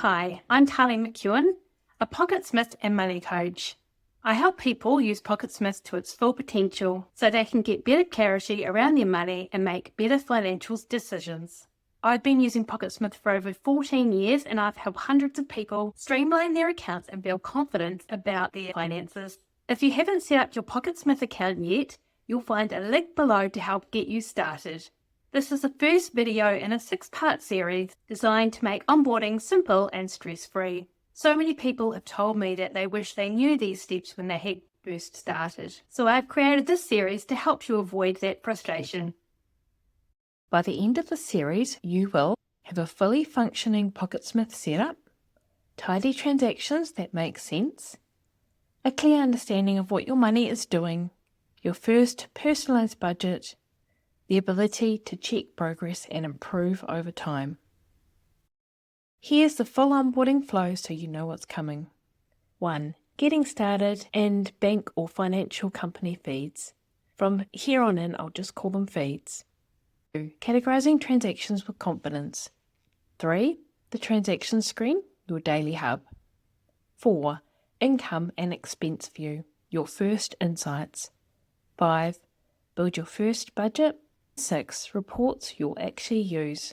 Hi, I'm Tali McEwen, a PocketSmith and money coach. I help people use PocketSmith to its full potential so they can get better clarity around their money and make better financial decisions. I've been using PocketSmith for over 14 years and I've helped hundreds of people streamline their accounts and build confidence about their finances. If you haven't set up your PocketSmith account yet, you'll find a link below to help get you started. This is the first video in a 6-part series designed to make onboarding simple and stress-free. So many people have told me that they wish they knew these steps when they had first started. So I've created this series to help you avoid that frustration. By the end of the series, you will have a fully functioning PocketSmith setup, tidy transactions that make sense, a clear understanding of what your money is doing, your first personalized budget, the ability to check progress and improve over time. Here's the full onboarding flow so you know what's coming. 1. Getting started and bank or financial company feeds. From here on in, I'll just call them feeds. 2. Categorizing transactions with confidence. 3. The transaction screen, your daily hub. 4. Income and expense view, your first insights. 5. Build your first budget. 6. Reports you'll actually use.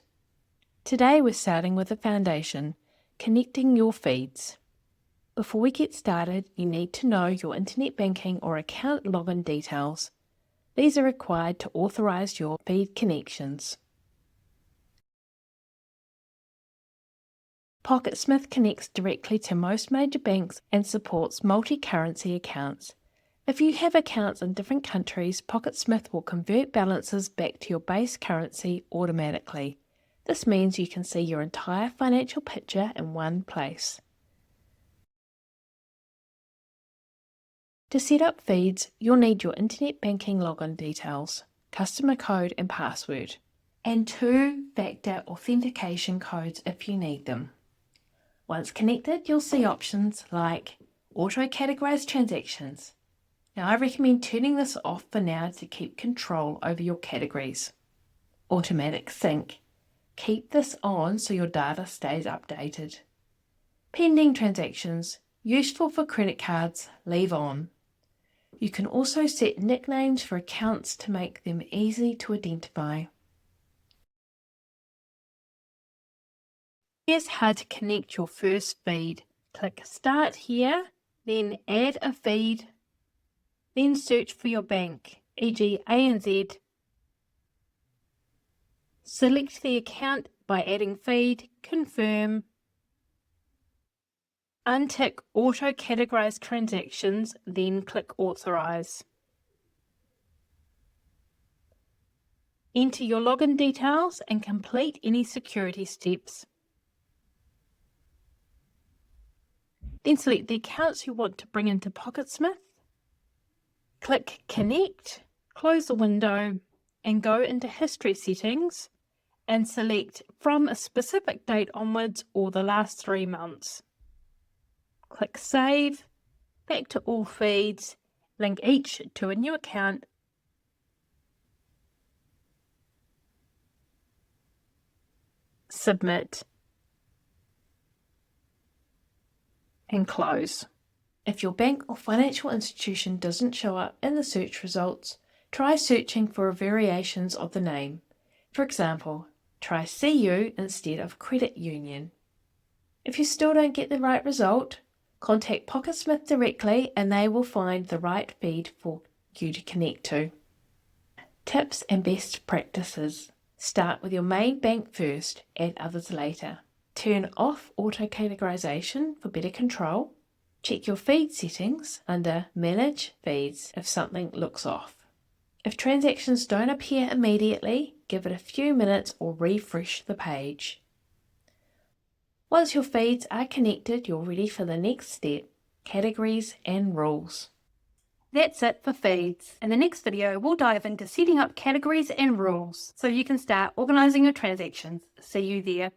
Today we're starting with the foundation, connecting your feeds. Before we get started, you need to know your internet banking or account login details. These are required to authorize your feed connections. PocketSmith connects directly to most major banks and supports multi-currency accounts. If you have accounts in different countries, PocketSmith will convert balances back to your base currency automatically. This means you can see your entire financial picture in one place. To set up feeds, you'll need your internet banking login details, customer code and password, and 2-factor authentication codes if you need them. Once connected, you'll see options like auto-categorize transactions. Now, I recommend turning this off for now to keep control over your categories. Automatic sync. Keep this on so your data stays updated. Pending transactions. Useful for credit cards. Leave on. You can also set nicknames for accounts to make them easy to identify. Here's how to connect your first feed. Click Start here, then Add a feed. Then search for your bank, e.g. ANZ. Select the account by adding feed, confirm. Untick auto-categorize transactions, then click authorize. Enter your login details and complete any security steps. Then select the accounts you want to bring into PocketSmith. Click Connect, close the window, and go into History Settings and select from a specific date onwards or the last 3 months. Click Save, back to all feeds, link each to a new account, submit, and close. If your bank or financial institution doesn't show up in the search results, try searching for variations of the name. For example, try CU instead of Credit Union. If you still don't get the right result, contact PocketSmith directly and they will find the right feed for you to connect to. Tips and best practices. Start with your main bank first, add others later. Turn off auto-categorization for better control. Check your feed settings under Manage Feeds if something looks off. If transactions don't appear immediately, give it a few minutes or refresh the page. Once your feeds are connected, you're ready for the next step, categories and rules. That's it for feeds. In the next video, we'll dive into setting up categories and rules so you can start organizing your transactions. See you there.